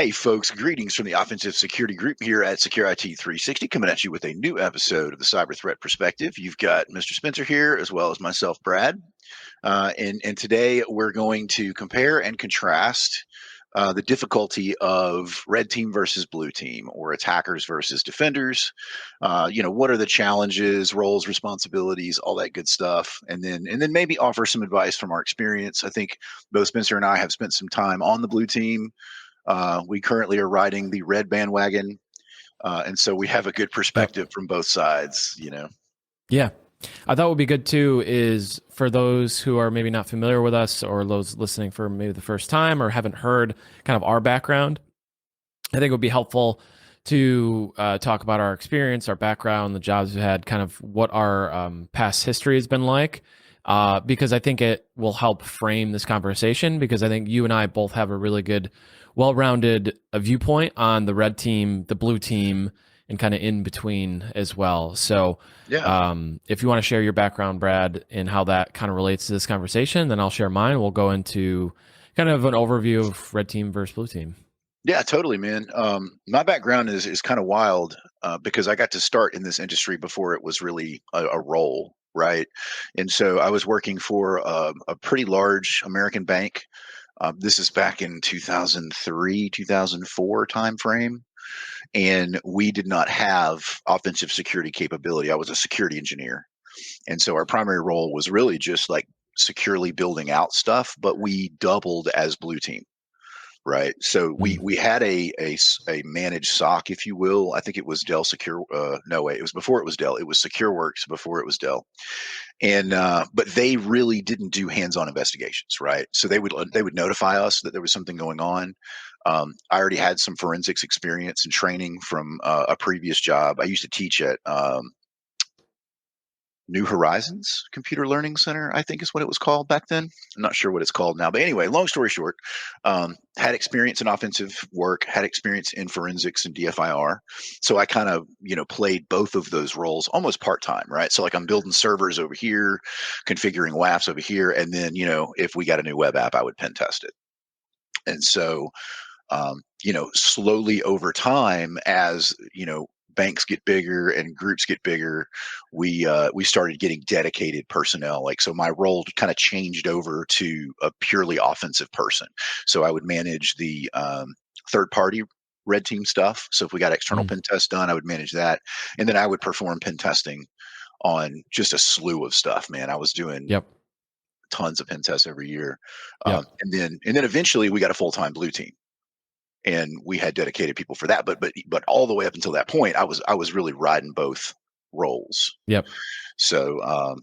Hey, folks, greetings from the Offensive Security Group here at Secure IT 360, coming at you with a new episode of the Cyber Threat Perspective. You've got Mr. Spencer here, as well as myself, Brad. And today we're going to compare and contrast the difficulty of red team versus blue team, or attackers versus defenders. What are the challenges, roles, responsibilities, all that good stuff, and then maybe offer some advice from our experience. I think both Spencer and I have spent some time on the blue team. We currently are riding the red bandwagon, and so we have a good perspective from both sides. Yeah. I thought would be good too is for those who are maybe not familiar with us, or those listening for maybe the first time or haven't heard kind of our background. I think it would be helpful to talk about our experience, our background, the jobs we've had, kind of what our past history has been like, because I think it will help frame this conversation, because I think you and I both have a really good, well-rounded viewpoint on the red team, the blue team, and kind of in between as well. So if you want to share your background, Brad, and how that kind of relates to this conversation, then I'll share mine. We'll go into kind of an overview of red team versus blue team. Yeah, totally, man. My background is kind of wild because I got to start in this industry before it was really a role, right? And so I was working for a pretty large American bank. This is back in 2003, 2004 timeframe. And we did not have offensive security capability. I was a security engineer. And so our primary role was really just like securely building out stuff, but we doubled as blue team. Right. So we had a managed SOC, if you will. I think it was Dell Secure. No way. It was before it was Dell. It was SecureWorks before it was Dell. And but they really didn't do hands-on investigations. Right. So they would notify us that there was something going on. I already had some forensics experience and training from a previous job. I used to teach at New Horizons Computer Learning Center, I think is what it was called back then. I'm not sure what it's called now. But anyway, long story short, had experience in offensive work, had experience in forensics and DFIR. So I kind of, played both of those roles almost part-time, right? So like I'm building servers over here, configuring WAFs over here. And then, if we got a new web app, I would pen test it. And so, slowly over time, as, banks get bigger and groups get bigger, we started getting dedicated personnel. Like, so my role kind of changed over to a purely offensive person. So I would manage the third party red team stuff. So if we got external pen tests done, I would manage that. And then I would perform pen testing on just a slew of stuff, man. I was doing tons of pen tests every year. And then eventually we got a full-time blue team. And we had dedicated people for that, but all the way up until that point, I was really riding both roles. So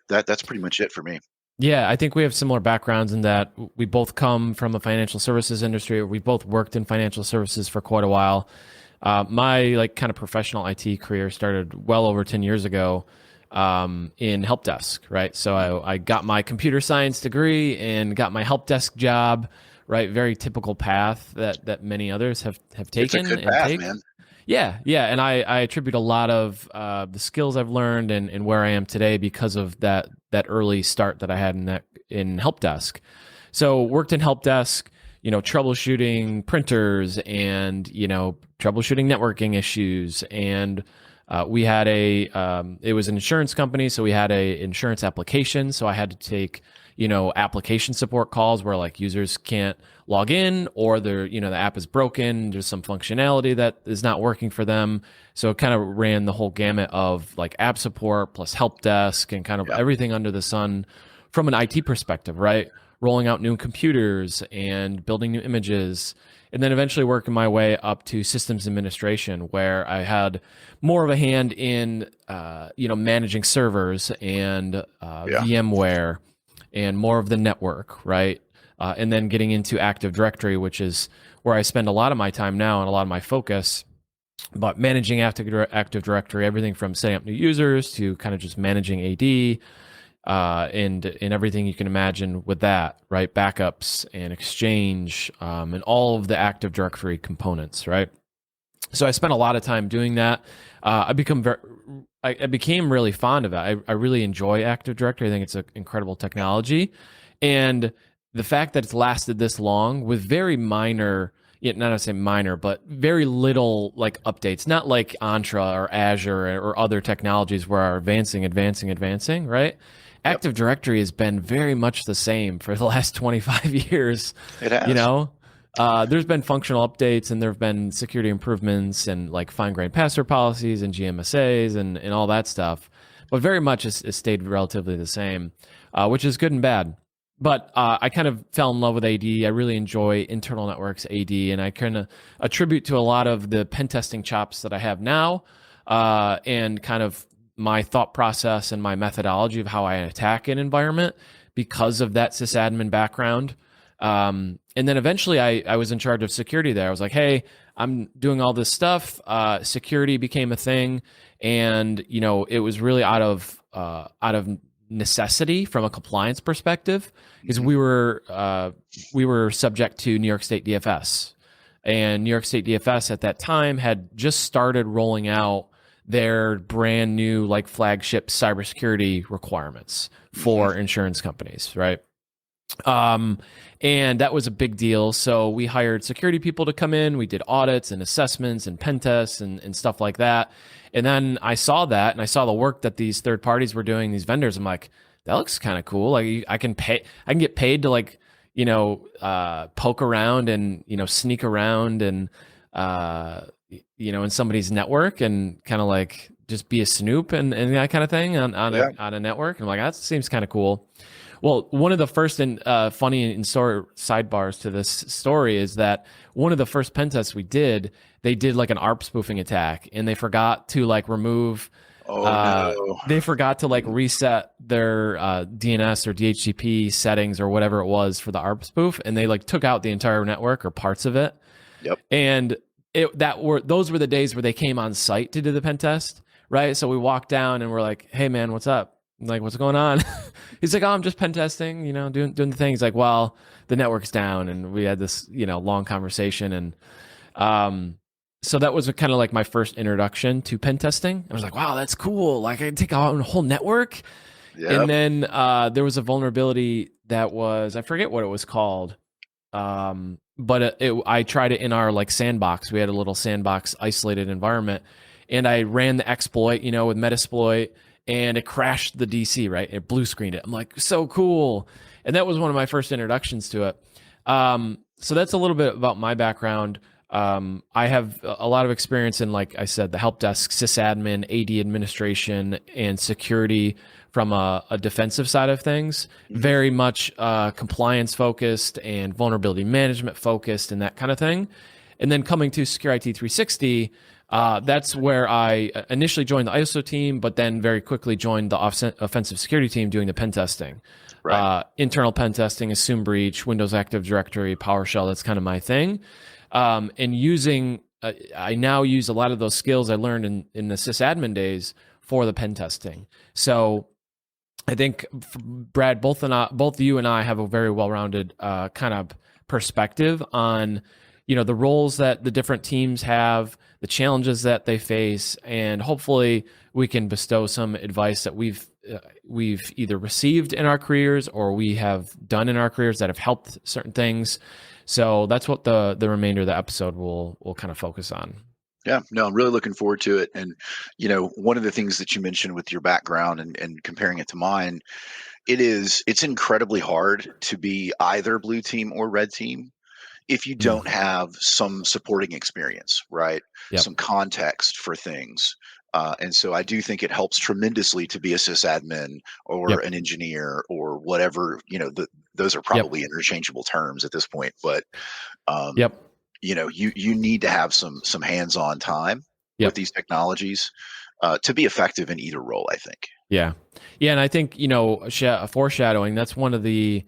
that's pretty much it for me. Yeah, I think we have similar backgrounds in that we both come from the financial services industry. We both worked in financial services for quite a while. My kind of professional IT career started well over 10 years ago in help desk, right? So I got my computer science degree and got my help desk job. Right, very typical path that many others have taken. It's a good path, man. Yeah, and I attribute a lot of the skills I've learned and where I am today because of that early start that I had in help desk. So worked in help desk, troubleshooting printers and troubleshooting networking issues, and we had it was an insurance company, so we had a insurance application, so I had to take application support calls where like users can't log in, or the app is broken, there's some functionality that is not working for them. So it kind of ran the whole gamut of like app support plus help desk and kind of everything under the sun from an IT perspective, right? Rolling out new computers and building new images, and then eventually working my way up to systems administration, where I had more of a hand in managing servers and VMware and more of the network, right? And then getting into Active Directory, which is where I spend a lot of my time now and a lot of my focus. But managing Active Directory, everything from setting up new users to kind of just managing AD and everything you can imagine with that, right? Backups and Exchange and all of the Active Directory components, right? So I spent a lot of time doing that. I became really fond of it. I really enjoy Active Directory. I think it's an incredible technology. And the fact that it's lasted this long with very minor yeah, not to say minor, but very little like updates, not like Entra or Azure or other technologies where are advancing, right? Yep. Active Directory has been very much the same for the last 25 years, It you has. know? There's been functional updates and there have been security improvements and like fine-grained password policies and GMSAs and all that stuff. But very much has stayed relatively the same, which is good and bad. But I kind of fell in love with AD. I really enjoy internal networks AD, and I kind of attribute to a lot of the pen testing chops that I have now, and kind of my thought process and my methodology of how I attack an environment because of that sysadmin background. And then eventually I was in charge of security there. I was like, hey, I'm doing all this stuff. Security became a thing. And, you know, it was really out of necessity from a compliance perspective because Mhm. we were subject to New York State DFS. And New York State DFS at that time had just started rolling out their brand new like flagship cybersecurity requirements Mhm. for insurance companies, right? Um, and that was a big deal. So we hired security people to come in. We did audits and assessments and pen tests and stuff like that. And then I saw that and I saw the work that these third parties were doing, these vendors. I'm like, that looks kind of cool. Like I can get paid to like, poke around and, sneak around and, in somebody's network and kind of like just be a snoop and that kind of thing Yeah. on a network. And I'm like, that seems kind of cool. Well, one of the first and funny and sort sidebars to this story is that one of the first pen tests we did, they did like an ARP spoofing attack, and they forgot to like remove, Oh no. they forgot to like reset their DNS or DHCP settings or whatever it was for the ARP spoof, and they like took out the entire network or parts of it. Yep. And those were the days where they came on site to do the pen test, right? So we walked down and we're like, "Hey man, what's up?" I'm like, what's going on? He's like, oh, I'm just pen testing, doing the thing. He's like, well, the network's down, and we had this, long conversation, and so that was kind of like my first introduction to pen testing. I was like, wow, that's cool. Like, I can take out a whole network. And Yep. then there was a vulnerability that was, I forget what it was called, but I tried it in our like sandbox. We had a little sandbox isolated environment, and I ran the exploit, with Metasploit. And it crashed the DC, right? It blue screened it. I'm like, so cool. And that was one of my first introductions to it. So that's a little bit about my background. I have a lot of experience in, like I said, the help desk, sysadmin, AD administration, and security from a defensive side of things. Mhm. Very much compliance focused and vulnerability management focused and that kind of thing. And then coming to Secure IT 360, that's where I initially joined the ISO team, but then very quickly joined the offensive security team doing the pen testing. Right. Internal pen testing, assume breach, Windows Active Directory, PowerShell. That's kind of my thing. And I now use a lot of those skills I learned in the sysadmin days for the pen testing. So I think Brad, both you and I have a very well-rounded kind of perspective on the roles that the different teams have, the challenges that they face, and hopefully we can bestow some advice that we've either received in our careers or we have done in our careers that have helped certain things. So that's what the remainder of the episode will kind of focus on. Yeah, no, I'm really looking forward to it. And, one of the things that you mentioned with your background and comparing it to mine, it's incredibly hard to be either blue team or red team if you Mm. don't have some supporting experience, right? Yep. Some context for things. And so I do think it helps tremendously to be a sysadmin or Yep. an engineer or whatever, those are Yep. probably interchangeable terms at this point, but um, Yep. you need to have some hands-on time with Yep. these technologies to be effective in either role, I think. Yeah. Yeah. And I think, foreshadowing, that's one of the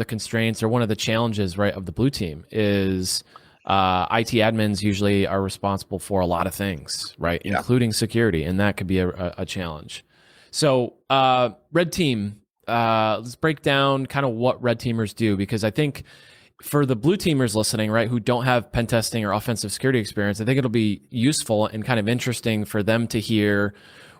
constraints or one of the challenges, right, of the blue team is IT admins usually are responsible for a lot of things, right, Yeah. including security. And that could be a challenge. So, red team, let's break down kind of what red teamers do, because I think for the blue teamers listening, right, who don't have pen testing or offensive security experience, I think it'll be useful and kind of interesting for them to hear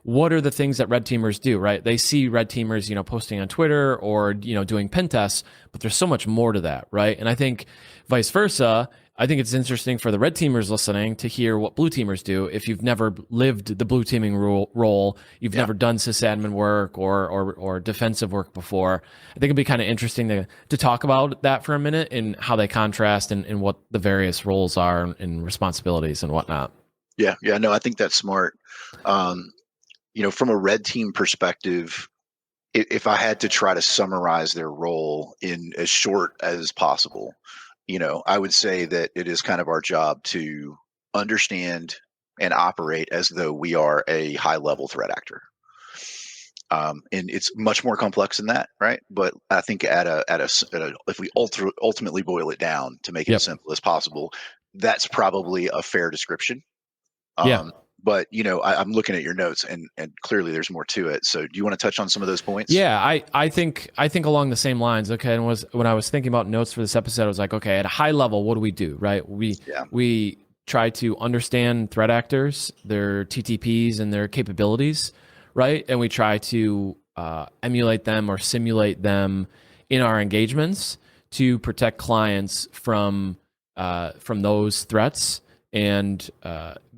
what are the things that red teamers do, right? They see red teamers, posting on Twitter or, doing pen tests, but there's so much more to that, right? And I think vice versa, I think it's interesting for the red teamers listening to hear what blue teamers do. If you've never lived the blue teaming role, you've Yeah. never done sysadmin work or defensive work before. I think it'd be kind of interesting to talk about that for a minute and how they contrast and what the various roles are and responsibilities and whatnot. Yeah. Yeah. No, I think that's smart. Um, from a red team perspective, if I had to try to summarize their role in as short as possible, I would say that it is kind of our job to understand and operate as though we are a high level threat actor. And it's much more complex than that, right? But I think if we ultimately boil it down to make it as Yep. simple as possible, that's probably a fair description. Yeah. Um, but I'm looking at your notes, and clearly there's more to it. So, do you want to touch on some of those points? Yeah, I think along the same lines. Okay, and when I was thinking about notes for this episode, I was like, okay, at a high level, what do we do? Right? Yeah. We try to understand threat actors, their TTPs, and their capabilities, right? And we try to emulate them or simulate them in our engagements to protect clients from those threats, and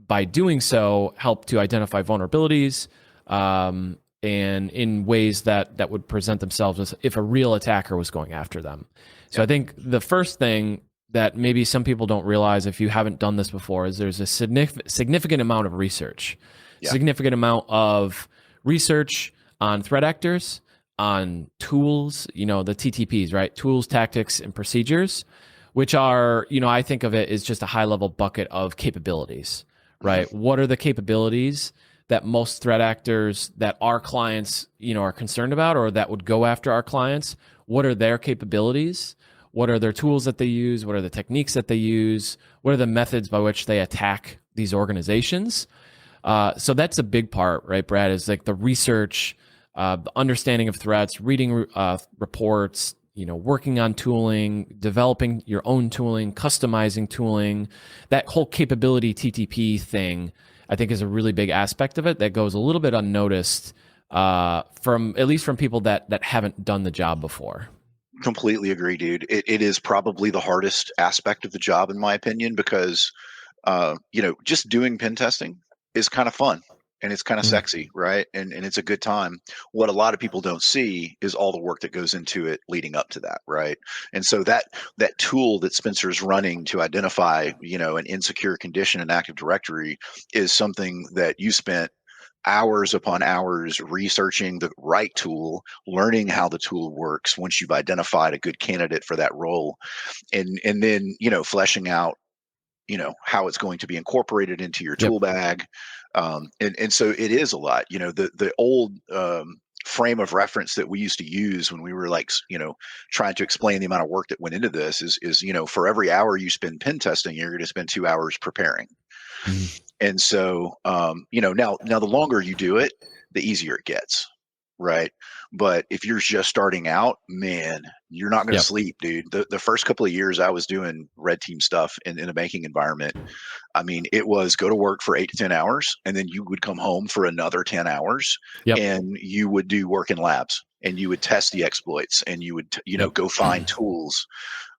by doing so, help to identify vulnerabilities. And in ways that would present themselves as if a real attacker was going after them. So I think the first thing that maybe some people don't realize if you haven't done this before is there's a significant amount of research, significant amount of research on threat actors, on tools, the TTPs, right? Tools, tactics, and procedures, which are, I think of it as just a high level bucket of capabilities, right? Mm-hmm. What are the capabilities that most threat actors that our clients, are concerned about or that would go after our clients? What are their capabilities? What are their tools that they use? What are the techniques that they use? What are the methods by which they attack these organizations? So that's a big part, right, Brad, is like the research, the understanding of threats, reading reports, working on tooling, developing your own tooling, customizing tooling, that whole capability TTP thing, I think is a really big aspect of it that goes a little bit unnoticed from at least from people that haven't done the job before. Completely agree, dude. It is probably the hardest aspect of the job, in my opinion, because just doing pen testing is kind of fun and it's kind of Mm. sexy, right? And it's a good time. What a lot of people don't see is all the work that goes into it leading up to that, right? And so that tool that Spencer's running to identify, an insecure condition in Active Directory is something that you spent hours upon hours researching the right tool, learning how the tool works once you've identified a good candidate for that role, and then fleshing out how it's going to be incorporated into your Yep. tool bag. And so it is a lot. The old frame of reference that we used to use when we were like trying to explain the amount of work that went into this is for every hour you spend pen testing, you're going to spend 2 hours preparing. Mm. And so now the longer you do it, the easier it gets, right? But if you're just starting out, man, you're not going to Yep. sleep, dude. The first couple of years I was doing red team stuff in a banking environment, I mean, it was go to work for 8 to 10 hours, and then you would come home for another 10 hours, Yep. and you would do work in labs, and you would test the exploits, and you would Yep. go find tools.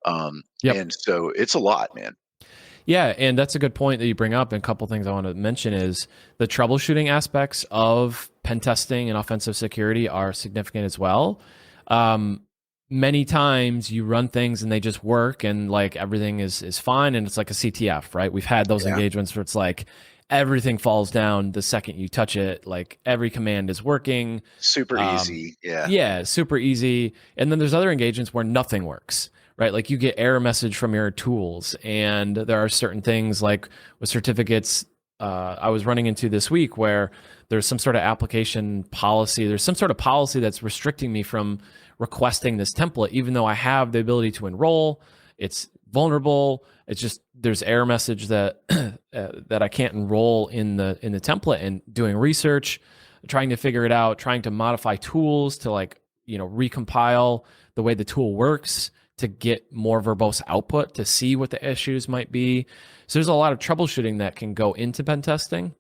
Yep. And so it's a lot, man. Yeah, and that's a good point that you bring up. And a couple things I want to mention is the troubleshooting aspects of pen testing and offensive security are significant as well. Many times you run things and they just work and like everything is fine and it's like a CTF, right? We've had those engagements where it's like everything falls down the second you touch it. Like every command is working. Super easy. Yeah. Yeah, super easy. And then there's other engagements where nothing works, right? Like you get error message from your tools, and there are certain things like with certificates. I was running into this week where there's some sort of application policy. There's some sort of policy that's restricting me from requesting this template, even though I have the ability to enroll. It's vulnerable. It's just there's error message that that I can't enroll in the template, and doing research, trying to figure it out, trying to modify tools to recompile the way the tool works to get more verbose output to see what the issues might be. So there's a lot of troubleshooting that can go into pen testing,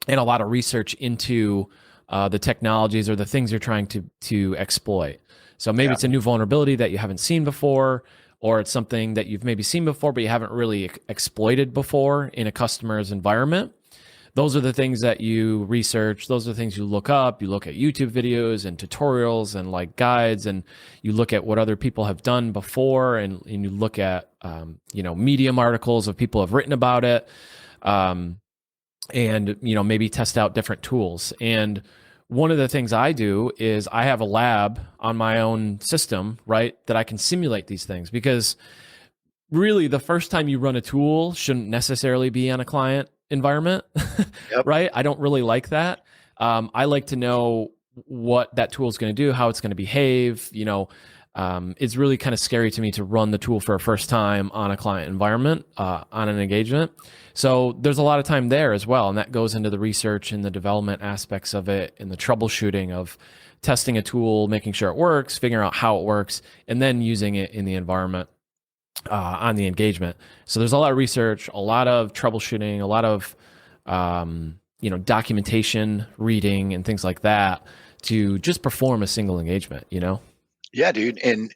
and a lot of research into the technologies or the things you're trying to exploit. So maybe it's a new vulnerability that you haven't seen before, or it's something that you've maybe seen before, but you haven't really exploited before in a customer's environment. Those are the things that you research. Those are the things you look up. You look at YouTube videos and tutorials and like guides, and you look at what other people have done before, and you look at, Medium articles of people have written about it. And maybe test out different tools. And one of the things I do is I have a lab on my own system, right, that I can simulate these things, because really the first time you run a tool shouldn't necessarily be on a client environment. Yep. Right? I don't really like that. I like to know what that tool is going to do, how it's going to behave. It's really kind of scary to me to run the tool for a first time on a client environment, on an engagement. So there's a lot of time there as well. And that goes into the research and the development aspects of it, and the troubleshooting of testing a tool, making sure it works, figuring out how it works, and then using it in the environment, on the engagement. So there's a lot of research, a lot of troubleshooting, a lot of, documentation, reading, and things like that to just perform a single engagement, Yeah, dude. And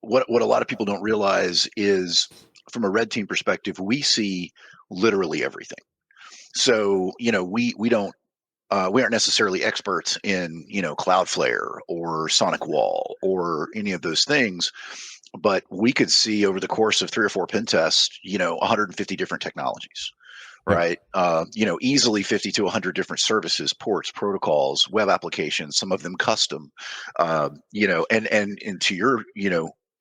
what a lot of people don't realize is, from a red team perspective, we see literally everything. So, we aren't necessarily experts in, Cloudflare or Sonic Wall or any of those things, but we could see over the course of 3 or 4 pen tests, 150 different technologies. Yep. Right. Easily 50 to 100 different services, ports, protocols, web applications, some of them custom, and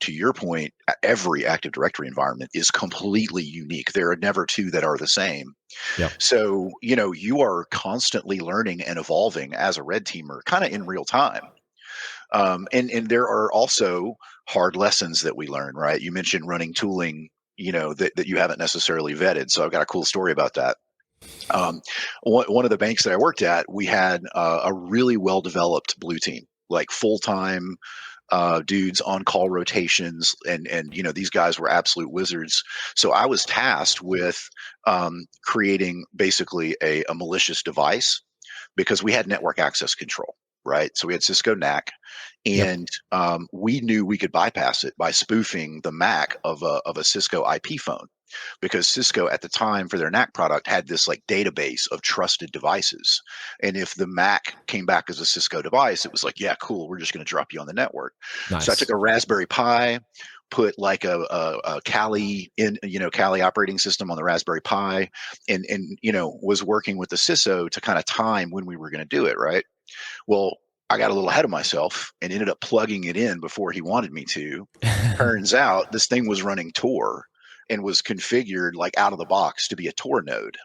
to your point, every Active Directory environment is completely unique. There are never two that are the same. Yep. So, you are constantly learning and evolving as a red teamer, kind of in real time. And there are also hard lessons that we learn, right? You mentioned running tooling, that you haven't necessarily vetted. So I've got a cool story about that. One of the banks that I worked at, we had a really well developed blue team, like full time dudes on call rotations, and these guys were absolute wizards. So I was tasked with creating basically a malicious device, because we had network access control. Right. So we had Cisco NAC, Yep. and we knew we could bypass it by spoofing the MAC of a Cisco IP phone, because Cisco at the time for their NAC product had this like database of trusted devices. And if the MAC came back as a Cisco device, it was like, yeah, cool, we're just going to drop you on the network. So I Nice. took a Raspberry Pi, put like a Kali Kali operating system on the Raspberry Pi, and was working with the CISO to kind of time when we were going to do it. Right. Well, I got a little ahead of myself and ended up plugging it in before he wanted me to. Turns out this thing was running Tor and was configured like out of the box to be a Tor node.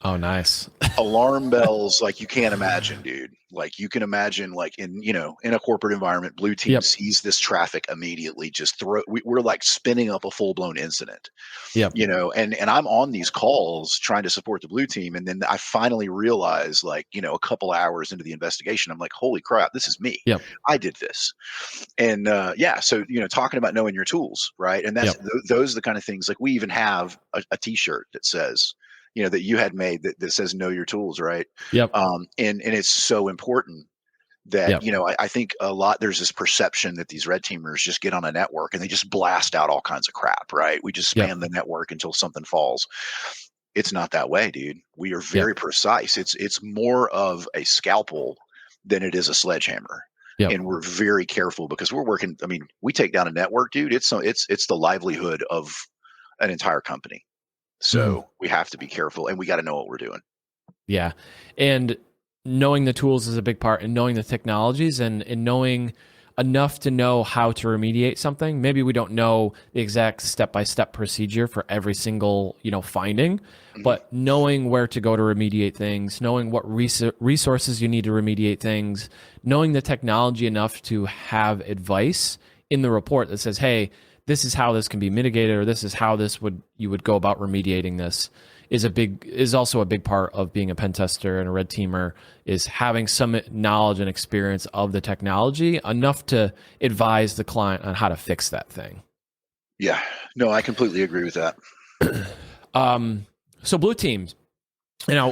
Oh, nice. Alarm bells like you can't imagine, dude. Like you can imagine, like in a corporate environment, blue team Yep. sees this traffic immediately, just we're like spinning up a full-blown incident. Yep. And I'm on these calls trying to support the blue team, and then I finally realize, like, a couple hours into the investigation, I'm like, holy crap, this is me. Yep. I did this. And so talking about knowing your tools, right? And that's Yep. those are the kind of things. Like, we even have a t-shirt that says, that you had made, that says know your tools, right? Yep. And it's so important that, Yep. I think a lot, there's this perception that these red teamers just get on a network and they just blast out all kinds of crap, right? We just Yep. spam the network until something falls. It's not that way, dude. We are Yep. very precise. It's more of a scalpel than it is a sledgehammer. Yep. And we're very careful, because we're working. I mean, we take down a network, dude. It's the livelihood of an entire company. So we have to be careful, and we got to know what we're doing. Yeah. And knowing the tools is a big part, and knowing the technologies, and knowing enough to know how to remediate something. Maybe we don't know the exact step-by-step procedure for every single, finding, but knowing where to go to remediate things, knowing what resources you need to remediate things, knowing the technology enough to have advice in the report that says, hey, this is how this can be mitigated, or this is how you would go about remediating this, is also a big part of being a pen tester and a red teamer, is having some knowledge and experience of the technology enough to advise the client on how to fix that thing. Yeah, no, I completely agree with that. So blue teams,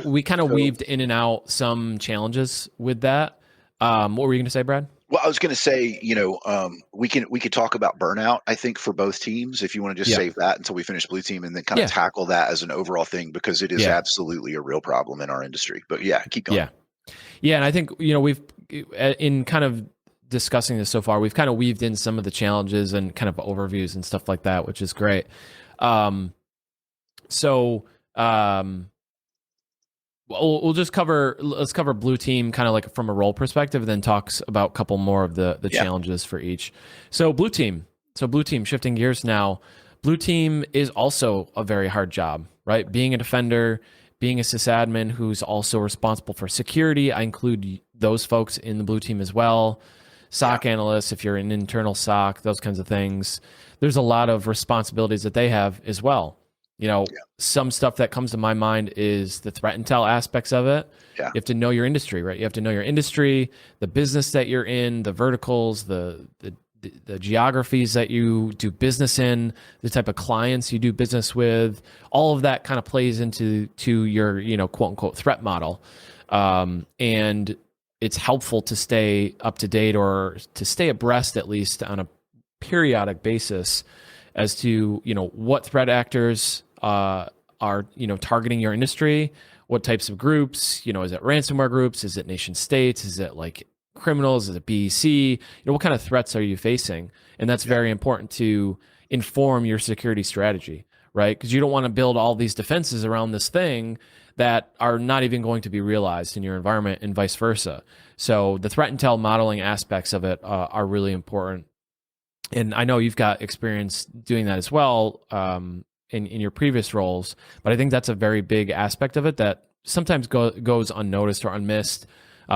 we kind of weaved in and out some challenges with that. What were you going to say, Brad? Well, I was going to say, we could talk about burnout. I think for both teams, if you want to just Yeah. save that until we finish blue team, and then kind of Yeah. tackle that as an overall thing because it is Yeah. absolutely a real problem in our industry. But yeah, keep going. Yeah. Yeah. And I think, we've, in kind of discussing this so far, we've kind of weaved in some of the challenges and kind of overviews and stuff like that, which is great. Um, so, we'll just let's cover blue team kind of like from a role perspective, then talks about a couple more of the Yeah, challenges for each. So blue team, shifting gears now. Blue team is also a very hard job, right? Being a defender, being a sysadmin who's also responsible for security. I include those folks in the blue team as well. yeah, SOC analysts, if you're an internal SOC, those kinds of things. There's a lot of responsibilities that they have as well. yeah, Some stuff that comes to my mind is the threat intel aspects of it. yeah, You have to know your industry, right? You have to know your industry, the business that you're in, the verticals, the geographies that you do business in, the type of clients you do business with. All of that kind of plays into your quote unquote threat model, and it's helpful to stay up to date or to stay abreast at least on a periodic basis as to what threat actors are targeting your industry, what types of groups, is it ransomware groups, is it nation states, is it like criminals, is it BEC, what kind of threats are you facing? And that's yeah. very important to inform your security strategy, right? Because you don't want to build all these defenses around this thing that are not even going to be realized in your environment and vice versa. So the threat intel modeling aspects of it are really important. And I know you've got experience doing that as well, in your previous roles, but I think that's a very big aspect of it that sometimes goes unnoticed or unmissed.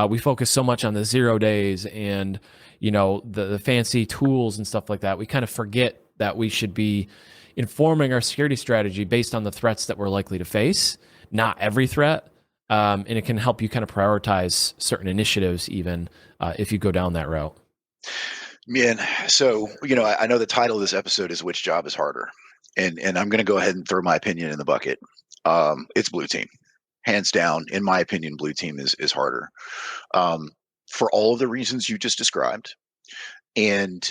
We focus so much on the 0 days and the fancy tools and stuff like that. We kind of forget that we should be informing our security strategy based on the threats that we're likely to face, not every threat. And it can help you kind of prioritize certain initiatives even if you go down that route. Man, so I know the title of this episode is "Which Job is Harder," and I'm going to go ahead and throw my opinion in the bucket. It's blue team, hands down. In my opinion, blue team is harder, um, for all of the reasons you just described, and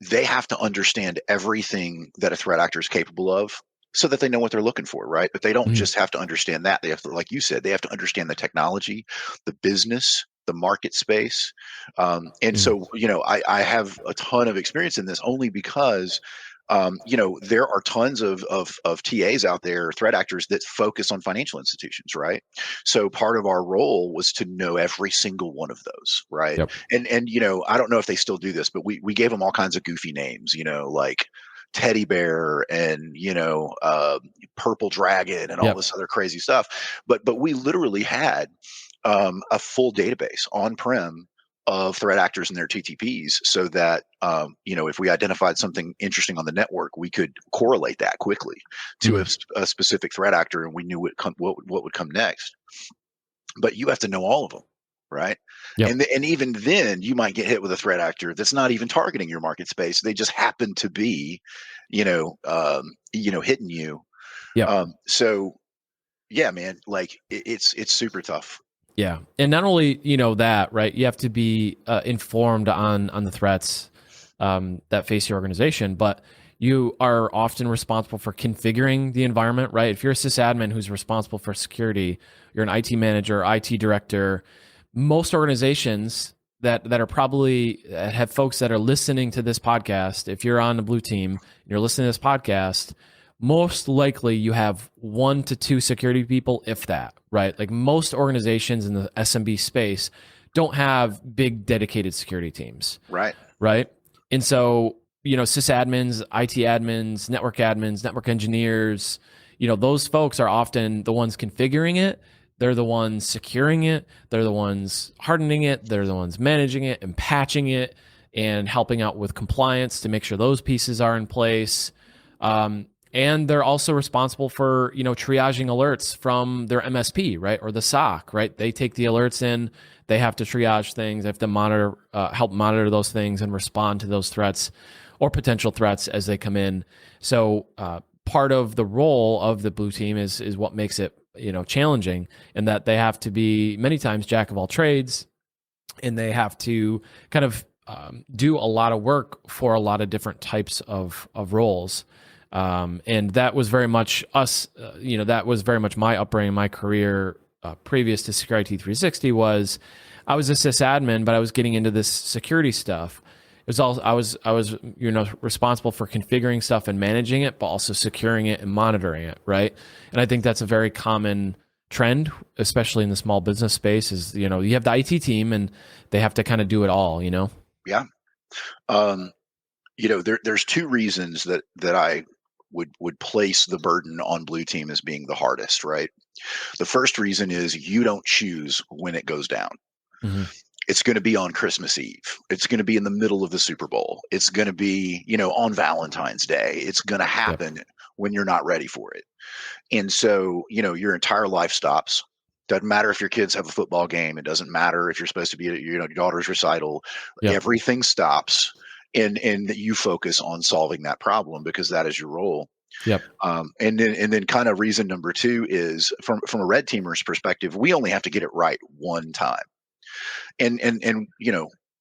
they have to understand everything that a threat actor is capable of so that they know what they're looking for, right? But they don't Mhm. just have to understand that. They have to, like you said, they have to understand the technology, the business, the market space. And Mm. so, I have a ton of experience in this only because there are tons of TAs out there, threat actors that focus on financial institutions, right? So part of our role was to know every single one of those, right? Yep. And I don't know if they still do this, but we gave them all kinds of goofy names, like teddy bear and purple dragon and all Yep. this other crazy stuff. But we literally had a full database on prem of threat actors and their TTPs, so that if we identified something interesting on the network, we could correlate that quickly to Mm. a specific threat actor, and we knew what would come next. But you have to know all of them, right? Yep. And even then, you might get hit with a threat actor that's not even targeting your market space. They just happen to be, hitting you. Yep. So yeah, man, like it's super tough. Yeah, and not only that, right? You have to be informed on the threats that face your organization, but you are often responsible for configuring the environment, right? If you're a sysadmin who's responsible for security, you're an IT manager, IT director. Most organizations that are probably have folks that are listening to this podcast. If you're on the blue team, and you're listening to this podcast, most likely you have 1 to 2 security people, if that, right? Like most organizations in the SMB space don't have big dedicated security teams, Right. right? And so, sysadmins, IT admins, network engineers, those folks are often the ones configuring it. They're the ones securing it. They're the ones hardening it. They're the ones managing it and patching it and helping out with compliance to make sure those pieces are in place. And they're also responsible for triaging alerts from their MSP, right, or the SOC, right? They take the alerts in, they have to triage things, they have to monitor, help monitor those things and respond to those threats or potential threats as they come in. So part of the role of the blue team is what makes it challenging, and that they have to be many times jack of all trades and they have to kind of do a lot of work for a lot of different types of roles. And that was very much us, that was very much my upbringing, my career previous to Security 360 was I was a sysadmin, but I was getting into this security stuff. It was all I was responsible for configuring stuff and managing it, but also securing it and monitoring it, right? And I think that's a very common trend, especially in the small business space. Is you have the IT team and they have to kind of do it all. Yeah. Um, there's two reasons that I would place the burden on blue team as being the hardest, right? The first reason is you don't choose when it goes down. Hmm. It's going to be on Christmas Eve. It's going to be in the middle of the Super Bowl. It's going to be, on Valentine's Day. It's going to Yep. happen when you're not ready for it. And so, your entire life stops. Doesn't matter if your kids have a football game. It doesn't matter if you're supposed to be at your daughter's recital. Yep. Everything stops, and you focus on solving that problem because that is your role. Yep. And then kind of reason number two is from a red teamer's perspective, we only have to get it right one time. And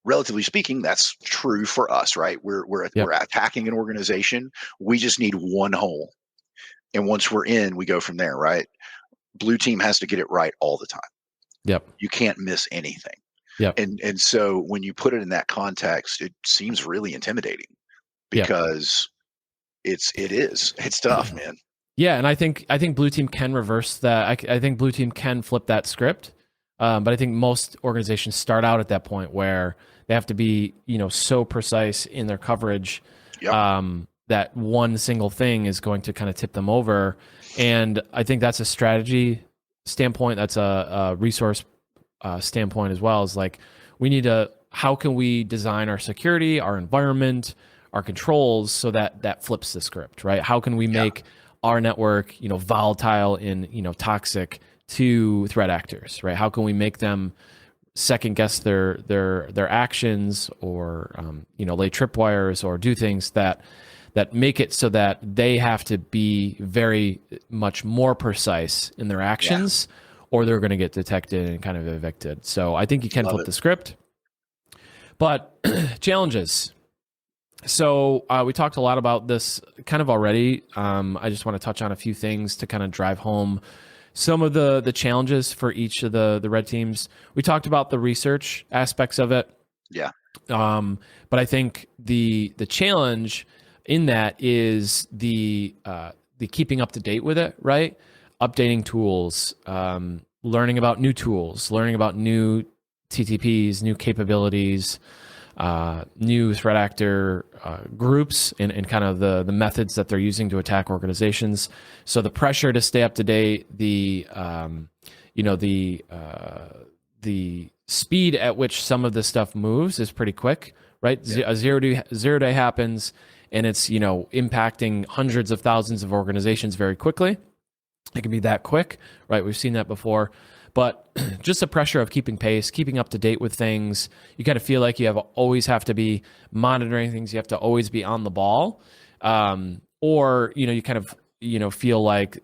relatively speaking, that's true for us, right? We're Yep. attacking an organization. We just need one hole, and once we're in, we go from there, right? Blue team has to get it right all the time. Yep. You can't miss anything. Yep. And so when you put it in that context, it seems really intimidating Yep. because it's tough, man. Yeah, and I think blue team can reverse that. I think blue team can flip that script, but I think most organizations start out at that point where they have to be so precise in their coverage Yep. that one single thing is going to kind of tip them over. And I think that's a strategy standpoint. That's a resource standpoint as well. Is like we need to. How can we design our security, our environment, our controls so that that flips the script, right? How can we Yeah. make our network, volatile and toxic to threat actors, right? How can we make them second guess their actions, or lay tripwires, or do things that make it so that they have to be very much more precise in their actions, or they're going to get detected and kind of evicted. So I think you can Love flip it. the script, but challenges. So we talked a lot about this kind of already. I just want to touch on a few things to kind of drive home some of the challenges for each of the red teams. We talked about the research aspects of it. Yeah. But I think the challenge in that is the keeping up to date with it, right? Updating tools, learning about new tools, learning about new TTPs, new capabilities, new threat actor groups, and kind of the methods that they're using to attack organizations. So the pressure to stay up to date, the speed at which some of this stuff moves is pretty quick, right? Yeah. A zero day happens, and it's impacting hundreds of thousands of organizations very quickly. It can be that quick, right? We've seen that before. But just the pressure of keeping pace, keeping up to date with things, you kind of feel like always have to be monitoring things. You have to always be on the ball, or you kind of feel like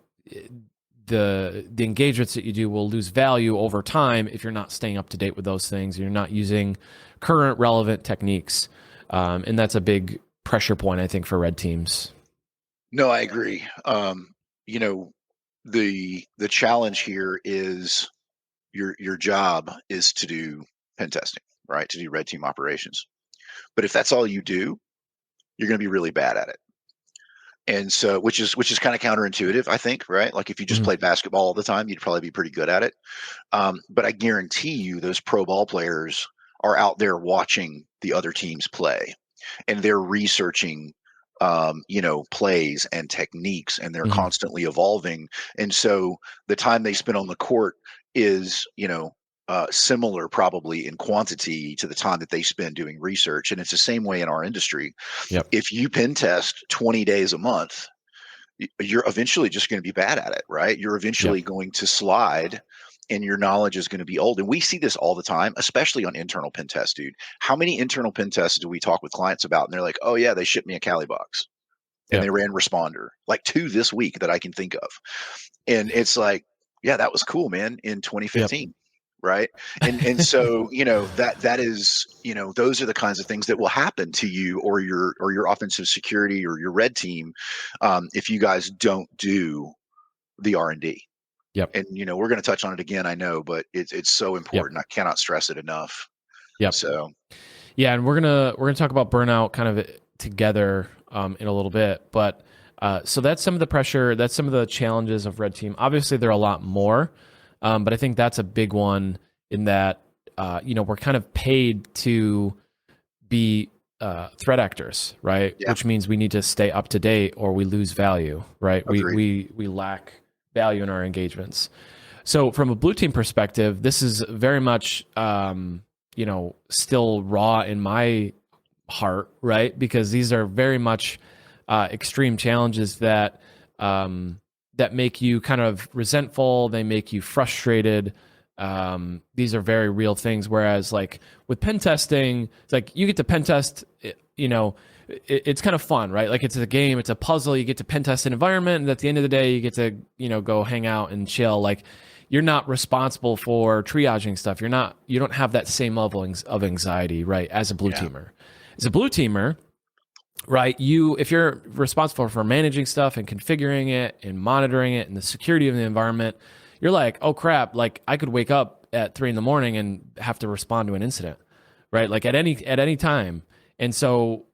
the engagements that you do will lose value over time if you're not staying up to date with those things. You're not using current relevant techniques, and that's a big pressure point, I think, for red teams. No, I agree. You know, the challenge here is your job is to do pen testing, right? To do red team operations. But if that's all you do, you're going to be really bad at it. And so, which is kind of counterintuitive, I think, right? Like if you just Mhm. played basketball all the time, you'd probably be pretty good at it. But I guarantee you, those pro ball players are out there watching the other teams play, and they're researching plays and techniques, and they're Mhm. constantly evolving. And so the time they spend on the court is similar probably in quantity to the time that they spend doing research. And it's the same way in our industry. Yep. If you pen test 20 days a month, you're eventually just going to be bad at it, right? You're Yep. eventually going to slide, and your knowledge is going to be old. And we see this all the time, especially on internal pen tests, dude. How many internal pen tests do we talk with clients about? And they're like, oh, yeah, they shipped me a Cali box and they Yep. ran Responder, like 2 this week that I can think of. And it's like, yeah, that was cool, man, in Yep. 2015. right? And so, that is, those are the kinds of things that will happen to you or your offensive security or your red team, if you guys don't do the R&D. Yep. And we're going to touch on it again, I know, but it's so Yep. important. I cannot stress it enough. Yep. So Yeah, and we're gonna talk about burnout kind of together in a little bit. But so that's some of the pressure. That's some of the challenges of red team. Obviously, there are a lot more, but I think that's a big one in that we're kind of paid to be threat actors, right? yeah, Which means we need to stay up to date or we lose value, right? We agreed. we we lack value in our engagements. So from a blue team perspective, this is very much still raw in my heart, right? Because these are very much extreme challenges that make you kind of resentful. They make you frustrated. These are very real things. Whereas, like with pen testing, it's like you get to pen test. It's kind of fun, right? Like it's a game, it's a puzzle. You get to pen test an environment, and at the end of the day, you get to go hang out and chill. Like you're not responsible for triaging stuff. You don't have that same level of anxiety, right? As a blue Yeah, teamer, right? If you're responsible for managing stuff and configuring it and monitoring it and the security of the environment, you're like, oh crap, like I could wake up at 3 a.m. and have to respond to an incident, right? Like at any time. And so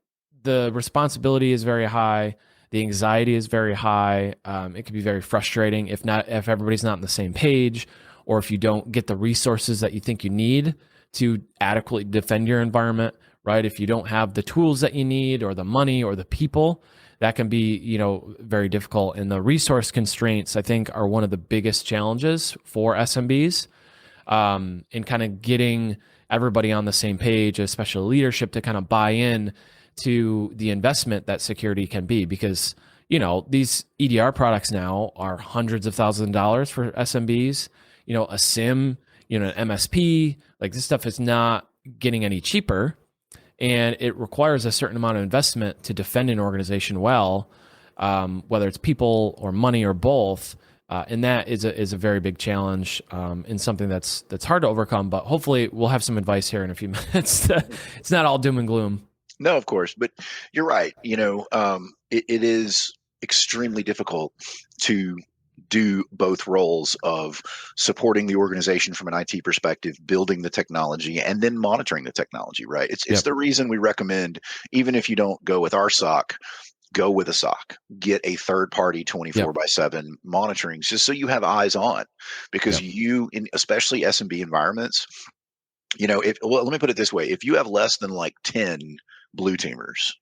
the responsibility is very high. The anxiety is very high. It can be very frustrating if everybody's not on the same page, or if you don't get the resources that you think you need to adequately defend your environment, right? If you don't have the tools that you need or the money or the people, that can be, very difficult. And the resource constraints, I think, are one of the biggest challenges for SMBs in kind of getting everybody on the same page, especially leadership, to kind of buy in to the investment that security can be. Because, these EDR products now are hundreds of thousands of dollars for SMBs, a SIM, an MSP, like this stuff is not getting any cheaper. And it requires a certain amount of investment to defend an organization well, whether it's people or money or both. And that is a very big challenge and something that's hard to overcome. But hopefully we'll have some advice here in a few minutes. It's not all doom and gloom. no, of course, but you're right. It is extremely difficult to do both roles of supporting the organization from an IT perspective, building the technology, and then monitoring the technology, right? It's Yep. the reason we recommend, even if you don't go with our SOC, go with a SOC. Get a third party 24 Yep. by 7 monitoring, just so you have eyes on. Because Yep. especially SMB environments, let me put it this way: if you have less than like 10 blue teamers,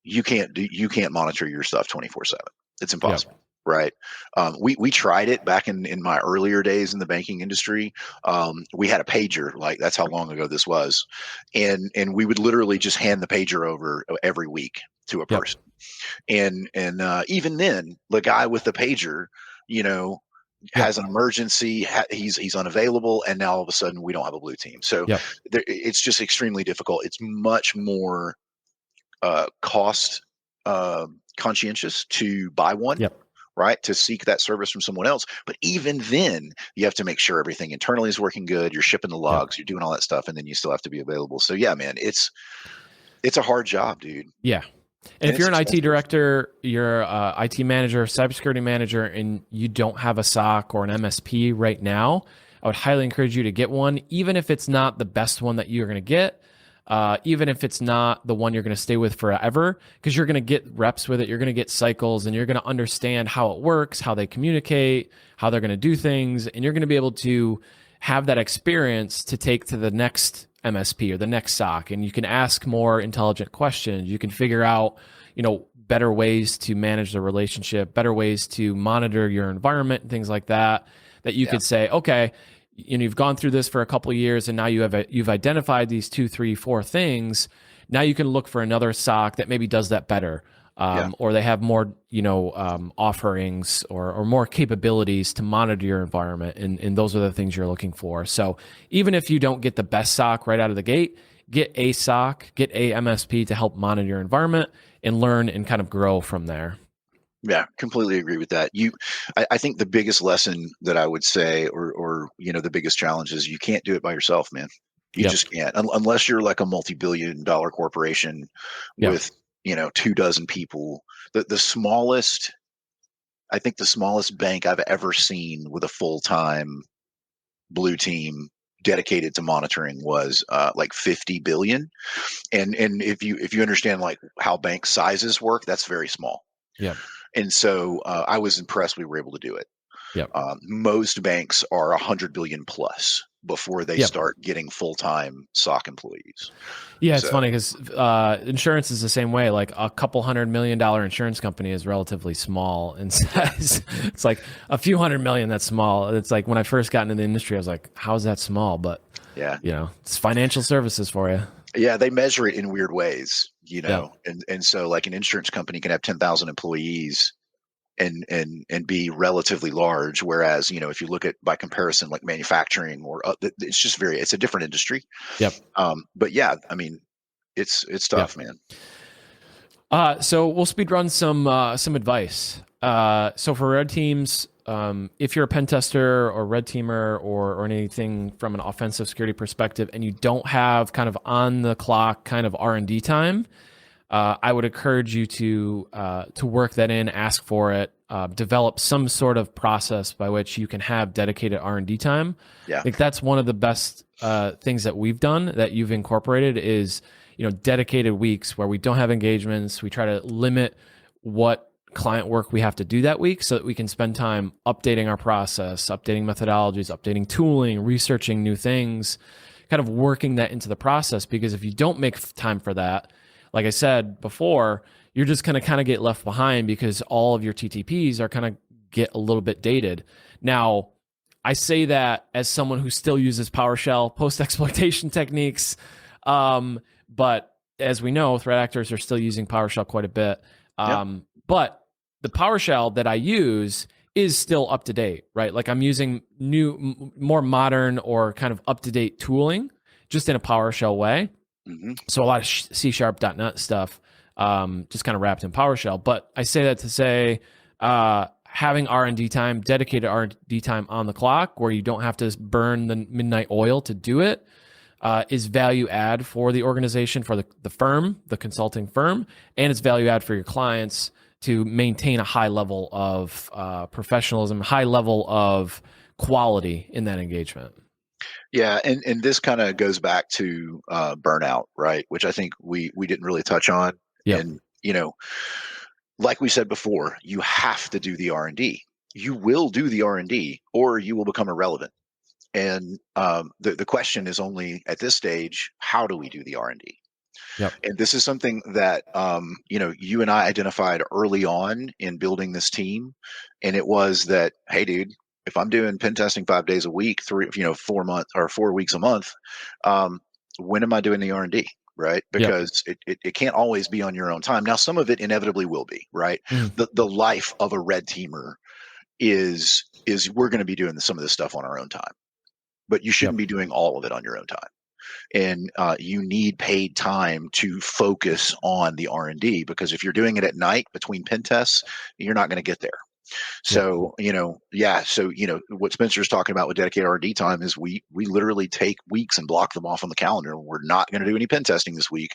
you can't monitor your stuff 24/7. It's Yep. impossible, right? We tried it back in my earlier days in the banking industry. We had a pager, like that's how long ago this was, and we would literally just hand the pager over every week to a Yep. person. And even then, the guy with the pager, you know, Yep. has an emergency. He's unavailable, and now all of a sudden we don't have a blue team. So Yep. it's just extremely difficult. It's much more cost conscientious to buy one, Yep. right? To seek that service from someone else. But even then, you have to make sure everything internally is working good. You're shipping the Yep. logs, you're doing all that stuff, and then you still have to be available. So yeah, man, it's a hard job, dude. Yeah. And And if it's you're an IT expensive. director, you're a IT manager, cybersecurity manager, and you don't have a SOC or an MSP right now, I would highly encourage you to get one, even if it's not the best one that you're going to get, even if it's not the one you're going to stay with forever, because you're going to get reps with it, you're going to get cycles, and you're going to understand how it works, how they communicate, how they're going to do things, and you're going to be able to have that experience to take to the next MSP or the next SOC, and you can ask more intelligent questions. You can figure out, better ways to manage the relationship, better ways to monitor your environment, and things like that. That you Yeah, could say, okay, you've gone through this for a couple of years, and now you've identified these 2, 3, 4 things. Now you can look for another SOC that maybe does that better. yeah, Or they have more, offerings or more capabilities to monitor your environment, and those are the things you're looking for. So even if you don't get the best SOC right out of the gate, get a SOC, get a MSP to help monitor your environment, and learn and kind of grow from there. Yeah, completely agree with that. I think the biggest lesson that I would say, or the biggest challenge is you can't do it by yourself, man. You Yep. just can't, unless you're like a multi-billion-dollar corporation Yep. with 2 dozen people. The smallest, I think the smallest bank I've ever seen with a full-time blue team dedicated to monitoring was like 50 billion. And if you understand like how bank sizes work, that's very small. Yep. And so I was impressed we were able to do it. Yep. Most banks are 100 billion plus before they Yep. start getting full-time SOC employees. Yeah, it's So funny because insurance is the same way. Like a couple $100 million insurance company is relatively small in yeah, size. It's like a few hundred million that's small. It's like when I first got into the industry, I was like, how is that small? But yeah, it's financial services for you. yeah. They measure it in weird ways, Yep. and so like an insurance company can have 10,000 employees and be relatively large, whereas if you look at by comparison like manufacturing or it's a different industry. Yep. But yeah, I mean it's Yep. tough, man. So we'll speed run some advice. So for red teams, if you're a pen tester or red teamer or anything from an offensive security perspective, and you don't have kind of on the clock kind of R&D time, I would encourage you to work that in, ask for it, develop some sort of process by which you can have dedicated R&D time. I Yeah, think that's one of the best things that we've done that you've incorporated is dedicated weeks where we don't have engagements. We try to limit what client work we have to do that week so that we can spend time updating our process, updating methodologies, updating tooling, researching new things, kind of working that into the process. Because if you don't make time for that, like I said before, you're just going to kind of get left behind because all of your TTPs are kind of get a little bit dated. Now, I say that as someone who still uses PowerShell post exploitation techniques. But as we know, threat actors are still using PowerShell quite a bit. yep, But the PowerShell that I use is still up to date, right? Like I'm using new, more modern or kind of up to date tooling just in a PowerShell way. hmm So a lot of C#.NET stuff just kind of wrapped in PowerShell. But I say that to say having R&D time, dedicated R&D time on the clock where you don't have to burn the midnight oil to do it is value add for the organization, for the firm, the consulting firm, and it's value add for your clients to maintain a high level of professionalism, high level of quality in that engagement. yeah. And this kind of goes back to burnout, right? Which I think we didn't really touch on. Yep. And like we said before, you have to do the R&D. You will do the R&D or you will become irrelevant. And the question is only at this stage, how do we do the R&D? Yep. And this is something that you and I identified early on in building this team, and it was that, hey, dude, if I'm doing pen testing 5 days a week, 4 months or 4 weeks a month, um, when am I doing the R&D? Right, Yep. because it can't always be on your own time. Now, some of it inevitably will be. Right, Mm. the life of a red teamer is we're going to be doing some of this stuff on our own time, but you Yep. shouldn't be doing all of it on your own time. And you need paid time to focus on the R&D, because if you're doing it at night between pen tests, you're not going to get there. Yep. So yeah, so what Spencer's talking about with dedicated R&D time is we literally take weeks and block them off on the calendar. We're not going to do any pen testing this week,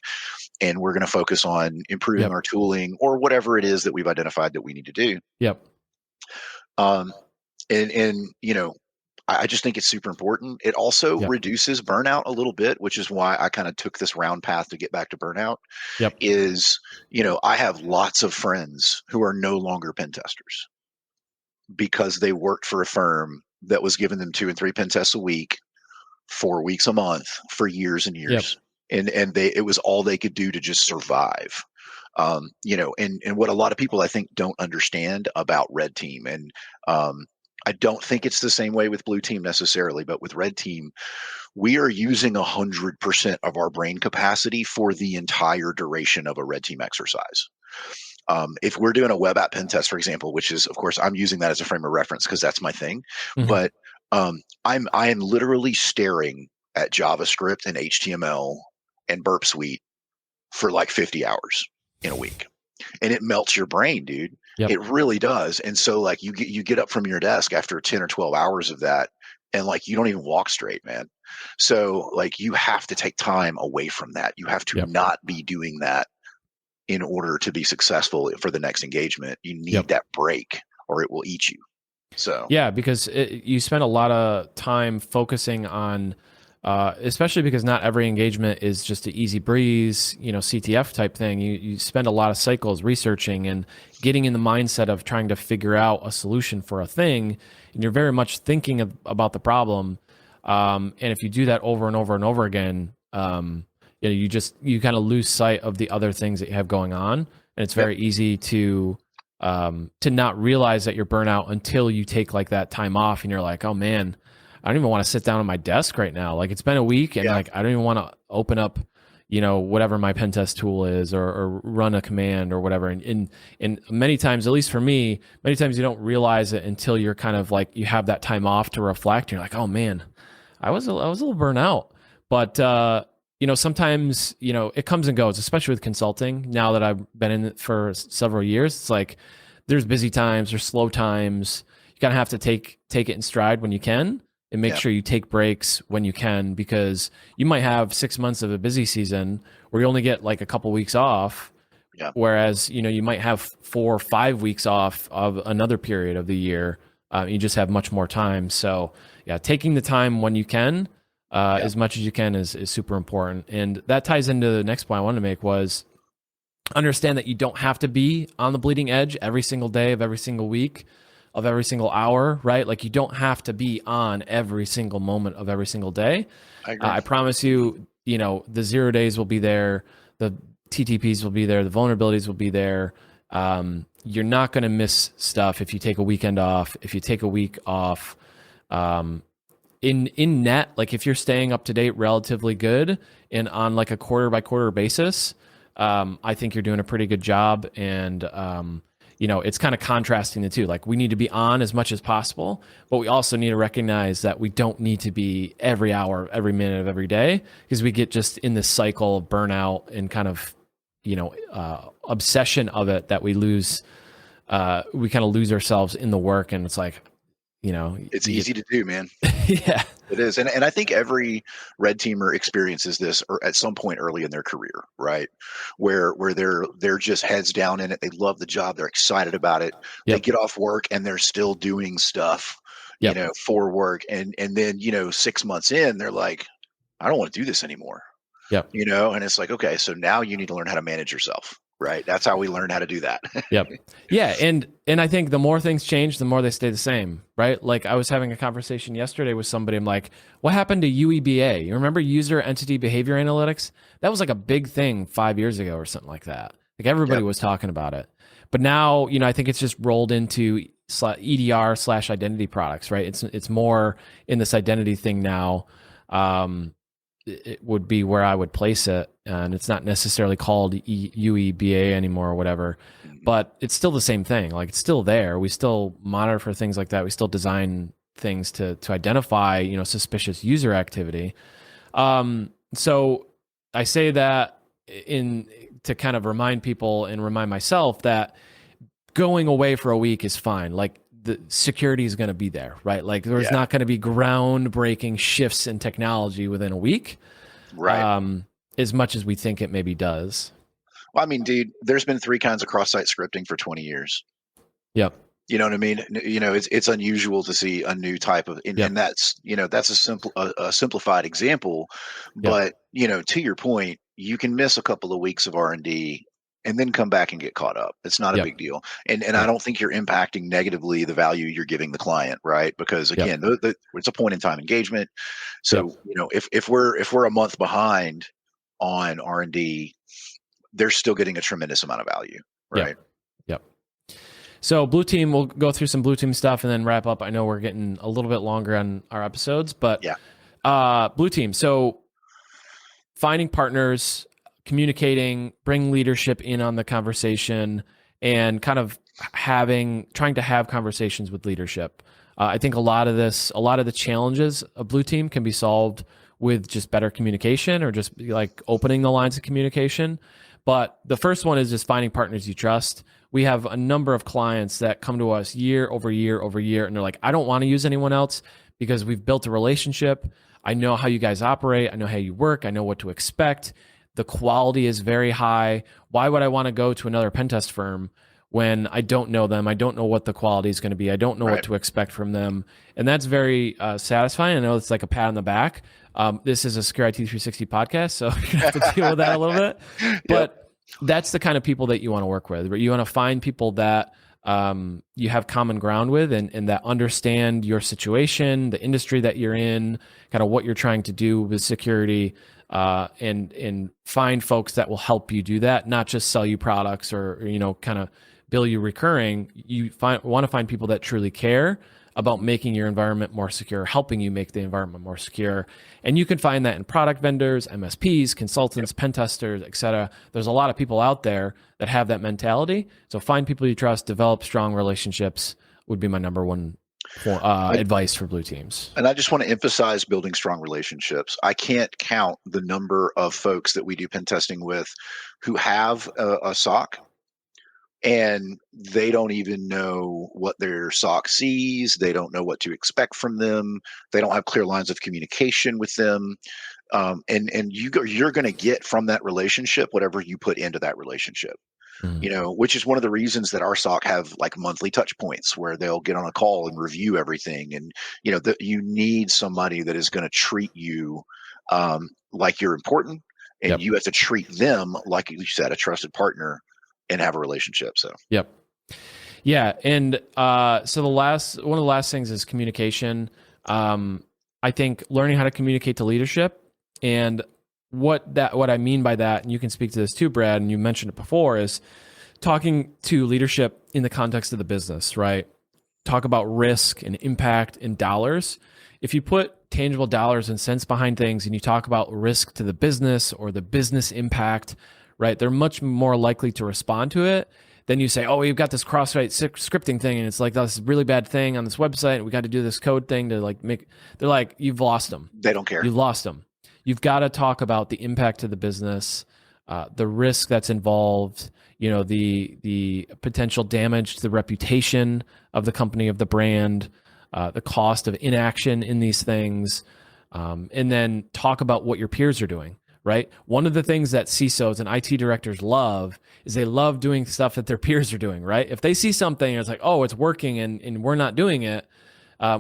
and we're going to focus on improving Yep. our tooling or whatever it is that we've identified that we need to do. Yep. um, and I just think it's super important. It also Yep. reduces burnout a little bit, which is why I kind of took this round path to get back to burnout. Yep. Is I have lots of friends who are no longer pen testers because they worked for a firm that was giving them 2 and 3 pen tests a week, 4 weeks a month for years and Yep. years, and it was all they could do to just survive. And what a lot of people I think don't understand about red team, and I don't think it's the same way with blue team necessarily, but with red team, we are using 100% of our brain capacity for the entire duration of a red team exercise. If we're doing a web app pen test, for example, which is, of course, I'm using that as a frame of reference because that's my thing. Mm-hmm. But I am literally staring at JavaScript and HTML and Burp Suite for like 50 hours in a week, and it melts your brain, dude. Yep. It really does. And so like you get up from your desk after 10 or 12 hours of that, and like you don't even walk straight, man. So like you have to take time away from that. You have to Yep. not be doing that in order to be successful for the next engagement. You need Yep. that break or it will eat you. So Yeah, because you spend a lot of time focusing on, especially because not every engagement is just an easy breeze, CTF type thing. You spend a lot of cycles researching and getting in the mindset of trying to figure out a solution for a thing, and you're very much thinking about the problem. And if you do that over and over and over again, you kind of lose sight of the other things that you have going on, and it's yep, very easy to not realize that you're burnout until you take like that time off and you're like, oh man, I don't even want to sit down at my desk right now. Like it's been a week and yeah, like I don't even want to open up, whatever my pen test tool is or run a command or whatever. And many times, at least for me, many times you don't realize it until you're kind of like you have that time off to reflect. You're like, oh man, I was a little burnt out. But sometimes, it comes and goes, especially with consulting. Now that I've been in it for several years, it's like there's busy times, there's slow times. You kind of have to take it in stride when you can and make yeah, sure you take breaks when you can, because you might have 6 months of a busy season where you only get like a couple weeks off. yeah, Whereas, you might have 4 or 5 weeks off of another period of the year. You just have much more time. So yeah, taking the time when you can, yeah, as much as you can is super important. And that ties into the next point I wanted to make was understand that you don't have to be on the bleeding edge every single day of every single week of every single hour, right? Like you don't have to be on every single moment of every single day. I agree. I promise you, the 0 days will be there. The TTPs will be there. The vulnerabilities will be there. You're not going to miss stuff if you take a weekend off, if you take a week off. In net, like if you're staying up to date relatively good and on like a quarter by quarter basis, I think you're doing a pretty good job. And, it's kind of contrasting the two. Like we need to be on as much as possible, but we also need to recognize that we don't need to be every hour, every minute of every day, because we get just in this cycle of burnout and kind of, obsession of it that we kind of lose ourselves in the work. And it's like, It's easy to do, man. yeah, It is. And I think every red teamer experiences this or at some point early in their career, right? Where they're just heads down in it. They love the job. They're excited about it. They yep, get off work and they're still doing stuff, yep, for work. And then, 6 months in, they're like, I don't want to do this anymore. yep. And it's like, okay, so now you need to learn how to manage yourself, right? That's how we learn how to do that. Yep. Yeah, and I think the more things change, the more they stay the same, right? Like I was having a conversation yesterday with somebody. I'm like, "What happened to UEBA? You remember user entity behavior analytics? That was like a big thing 5 years ago or something like that. Like everybody Yep. was talking about it. But now, I think it's just rolled into EDR/identity products, right? It's more in this identity thing now. It would be where I would place it, and it's not necessarily called UEBA anymore or whatever, Mhm. but it's still the same thing. Like it's still there. We still monitor for things like that. We still design things to identify suspicious user activity. So I say that in to kind of remind people and remind myself that going away for a week is fine. Like the security is going to be there, right? Like there's Yeah. not going to be groundbreaking shifts in technology within a week, Right. as much as we think it maybe does. Well, I mean, dude, there's been three kinds of cross-site scripting for 20 years. Yep. You know what I mean? It's unusual to see a new type of, Yep. and that's a simplified example, Yep. but to your point, you can miss a couple of weeks of R&D and then come back and get caught up. It's not a Yep. big deal, and I Yep. don't think you're impacting negatively the value you're giving the client, right? Because Yep. again, it's a point in time engagement. Yep. So if we're a month behind on R&D, they're still getting a tremendous amount of value, Yep. right? Yep. So blue team, we'll go through some blue team stuff and then wrap up. I know we're getting a little bit longer on our episodes, but Yeah. blue team. So finding partners, communicating, bring leadership in on the conversation, and kind of trying to have conversations with leadership. I think a lot of the challenges of blue team can be solved with just better communication or just like opening the lines of communication. But the first one is just finding partners you trust. We have a number of clients that come to us year over year over year, and they're like, I don't want to use anyone else because we've built a relationship. I know how you guys operate. I know how you work. I know what to expect. The quality is very high. Why would I want to go to another pen test firm when I don't know them? I don't know what the quality is going to be. I don't know what to expect from them. And that's very satisfying. I know it's like a pat on the back. This is a Secure IT 360 podcast, so you're going to have to deal with that a little bit. But that's the kind of people that you want to work with. You want to find people that you have common ground with and that understand your situation, the industry that you're in, kind of what you're trying to do with security, and find folks that will help you do that, not just sell you products or kind of bill you recurring. You want to find people that truly care about making your environment more secure, helping you make the environment more secure. And you can find that in product vendors, MSPs, consultants, pen testers, et cetera. There's a lot of people out there that have that mentality. So find people you trust, develop strong relationships would be my number one advice for blue teams. And I just want to emphasize building strong relationships. I can't count the number of folks that we do pen testing with who have a SOC and they don't even know what their SOC sees. They don't know what to expect from them. They don't have clear lines of communication with them. And you're going to get from that relationship whatever you put into that relationship. Which is one of the reasons that our SOC have like monthly touch points where they'll get on a call and review everything. And, you need somebody that is going to treat you like you're important, and you have to treat them, like you said, a trusted partner and have a relationship. So, yeah. And so one of the last things is communication. I think learning how to communicate to leadership, and what I mean by that, and you can speak to this too, Brad, and you mentioned it before, is talking to leadership in the context of the business, right? Talk about risk and impact and dollars. If you put tangible dollars and cents behind things and you talk about risk to the business or the business impact, right, they're much more likely to respond to it than you say, oh, we've got this cross-site scripting thing and it's like this really bad thing on this website and we got to do this code thing to like make, they're like, you've lost them. They don't care. You've lost them. You've got to talk about the impact to the business, the risk that's involved, the potential damage to the reputation of the company, of the brand, the cost of inaction in these things, and then talk about what your peers are doing, right? One of the things that CISOs and IT directors love is they love doing stuff that their peers are doing, right? If they see something and it's like, oh, it's working and we're not doing it,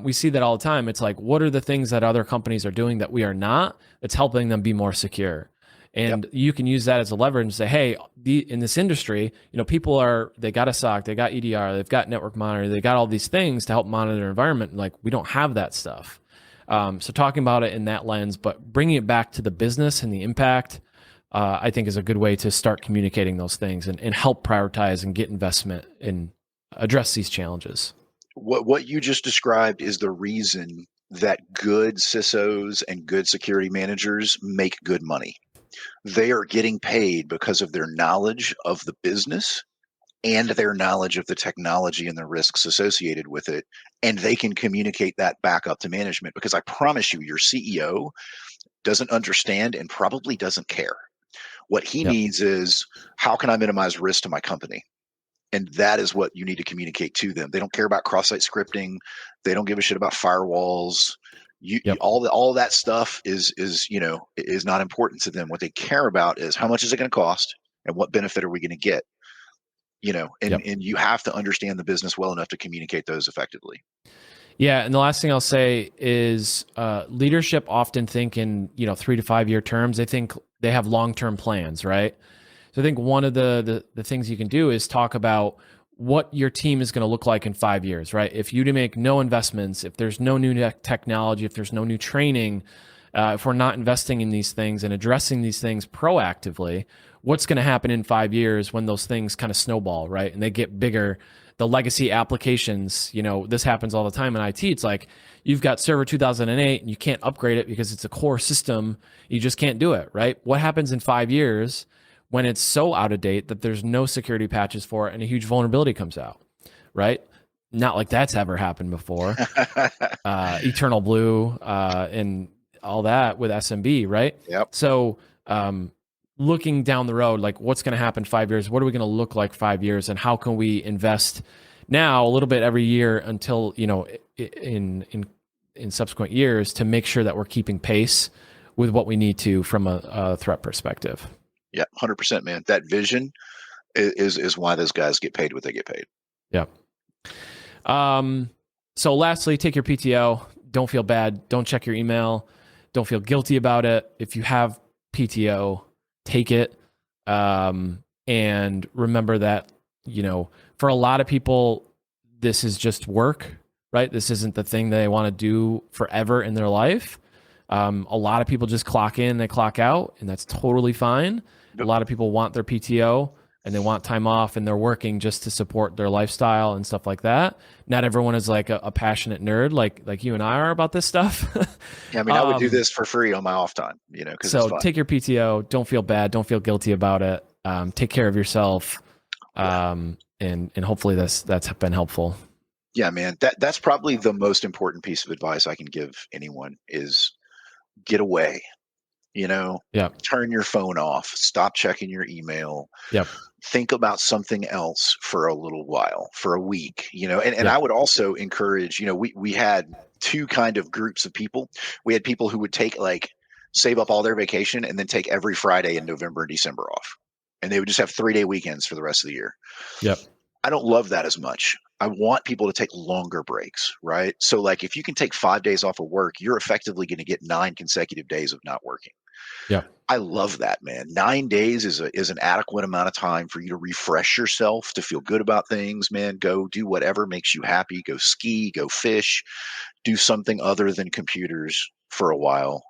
we see that all the time. It's like, what are the things that other companies are doing that we are not, that's helping them be more secure? And you can use that as a leverage and say, hey, in this industry, people they got a SOC, they got EDR, they've got network monitor, they got all these things to help monitor their environment. Like, we don't have that stuff. So talking about it in that lens, but bringing it back to the business and the impact, I think is a good way to start communicating those things and help prioritize and get investment and address these challenges. What you just described is the reason that good CISOs and good security managers make good money. They are getting paid because of their knowledge of the business and their knowledge of the technology and the risks associated with it. And they can communicate that back up to management, because I promise you, your CEO doesn't understand and probably doesn't care. What he needs is, how can I minimize risk to my company? And that is what you need to communicate to them. They don't care about cross-site scripting. They don't give a shit about firewalls. All that stuff is not important to them. What they care about is, how much is it going to cost and what benefit are we going to get? And you have to understand the business well enough to communicate those effectively. Yeah, and the last thing I'll say is leadership often think in 3 to 5 year terms. They think they have long-term plans, right? So I think one of the things you can do is talk about what your team is going to look like in 5 years, right? If you make no investments, if there's no new technology, if there's no new training, if we're not investing in these things and addressing these things proactively, what's going to happen in 5 years when those things kind of snowball, right? And they get bigger. The legacy applications, this happens all the time in IT. It's like, you've got Server 2008 and you can't upgrade it because it's a core system. You just can't do it, right? What happens in 5 years when it's so out of date that there's no security patches for it and a huge vulnerability comes out, right? Not like that's ever happened before. Eternal Blue and all that with SMB, right? Yep. So looking down the road, like what's going to happen 5 years? What are we going to look like 5 years? And how can we invest now a little bit every year until, in subsequent years to make sure that we're keeping pace with what we need to from a threat perspective. Yeah, 100%, man. That vision is why those guys get paid what they get paid. Yeah. So lastly, take your PTO. Don't feel bad. Don't check your email. Don't feel guilty about it. If you have PTO, take it. And remember that, for a lot of people, this is just work, right? This isn't the thing they want to do forever in their life. A lot of people just clock in, they clock out, and that's totally fine. Yep. A lot of people want their PTO and they want time off, and they're working just to support their lifestyle and stuff like that. Not everyone is like a passionate nerd like you and I are about this stuff. Yeah, I mean, I would do this for free on my off time, because so it's fun. Take your PTO. Don't feel bad. Don't feel guilty about it. Take care of yourself. And hopefully that's been helpful. Yeah, man, that's probably the most important piece of advice I can give anyone is get away. Turn your phone off, stop checking your email. Yep. Think about something else for a little while, for a week, and I would also encourage, we had two kind of groups of people. We had people who would save up all their vacation and then take every Friday in November and December off. And they would just have 3-day weekends for the rest of the year. Yep. I don't love that as much. I want people to take longer breaks, right? So like if you can take 5 days off of work, you're effectively going to get 9 consecutive days of not working. Yeah. I love that, man. 9 days is an adequate amount of time for you to refresh yourself, to feel good about things, man. Go do whatever makes you happy. Go ski, go fish, do something other than computers for a while.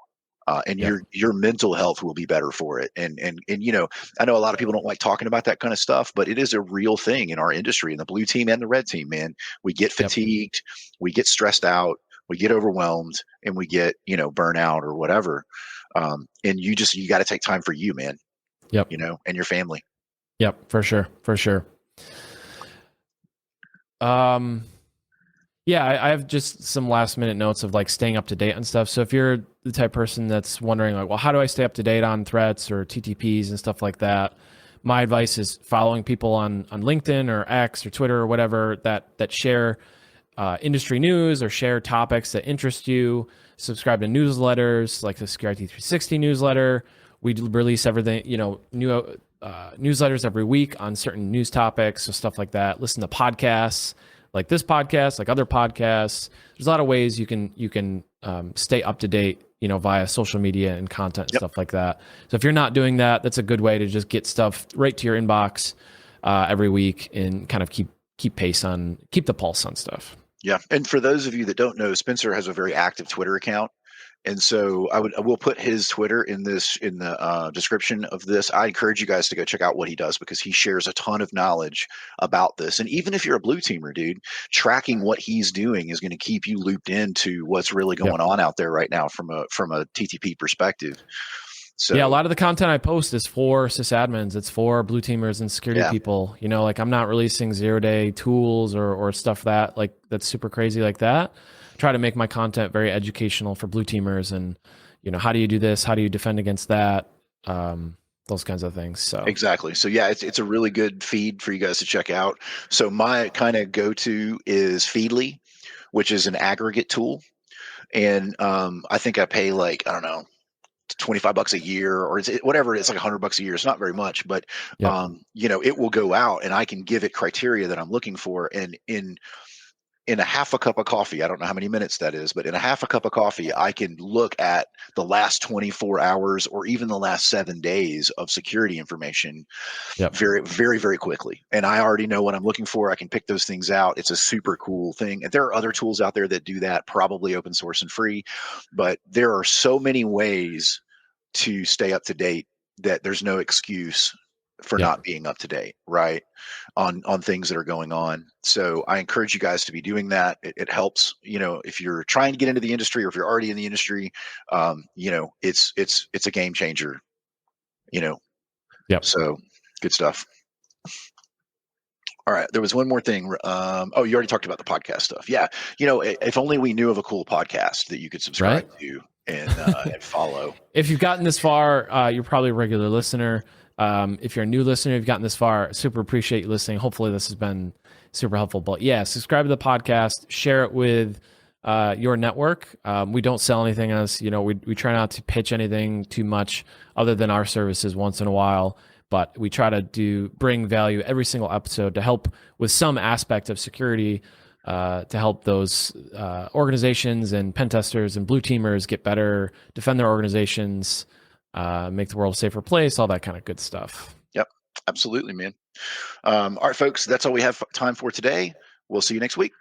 And your mental health will be better for it. And I know a lot of people don't like talking about that kind of stuff, but it is a real thing in our industry, in the blue team and the red team, man. We get fatigued, we get stressed out, we get overwhelmed, and we get, burnout or whatever. And you got to take time for you, man. Yep. And your family. Yep. For sure. For sure. Yeah, I have just some last minute notes of like staying up to date on stuff. So if you're the type of person that's wondering like, well, how do I stay up to date on threats or TTPs and stuff like that? My advice is following people on LinkedIn or X or Twitter or whatever that share industry news or share topics that interest you. Subscribe to newsletters like the Security 360 newsletter. We release everything, new newsletters every week on certain news topics, so stuff like that. Listen to podcasts like this podcast, like other podcasts. There's a lot of ways you can stay up to date, via social media and content and stuff like that. So if you're not doing that, that's a good way to just get stuff right to your inbox every week and kind of keep the pulse on stuff. Yeah. And for those of you that don't know, Spencer has a very active Twitter account. And so I will put his Twitter in the description of this. I encourage you guys to go check out what he does because he shares a ton of knowledge about this. And even if you're a blue teamer, dude, tracking what he's doing is going to keep you looped into what's really going on out there right now from a TTP perspective. So yeah, a lot of the content I post is for sysadmins. It's for blue teamers and security people. Like I'm not releasing 0-day tools or stuff that's super crazy like that. Try to make my content very educational for blue teamers and, how do you do this? How do you defend against that? Those kinds of things. So exactly. So yeah, it's a really good feed for you guys to check out. So my kind of go-to is Feedly, which is an aggregate tool. And I think I pay I don't know, $25 a year or whatever. It's like $100 a year. It's not very much, but it will go out and I can give it criteria that I'm looking for. And in a half a cup of coffee, I don't know how many minutes that is, but in a half a cup of coffee, I can look at the last 24 hours or even the last 7 days of security information very, very, very quickly. And I already know what I'm looking for. I can pick those things out. It's a super cool thing. And there are other tools out there that do that, probably open source and free, but there are so many ways to stay up to date that there's no excuse for not being up to date, right? On things that are going on. So I encourage you guys to be doing that. It helps, if you're trying to get into the industry or if you're already in the industry, it's a game changer, So good stuff. All right. There was one more thing. You already talked about the podcast stuff. Yeah. If only we knew of a cool podcast that you could subscribe to. and follow. If you've gotten this far, you're probably a regular listener. If you're a new listener, you've gotten this far, super appreciate you listening. Hopefully this has been super helpful. But yeah, subscribe to the podcast, share it with your network. We don't sell anything else. We try not to pitch anything too much other than our services once in a while. But we try to bring value every single episode to help with some aspect of security, to help those organizations and pen testers and blue teamers get better, defend their organizations, make the world a safer place, all that kind of good stuff. Yep, absolutely, man. All right, folks, that's all we have time for today. We'll see you next week.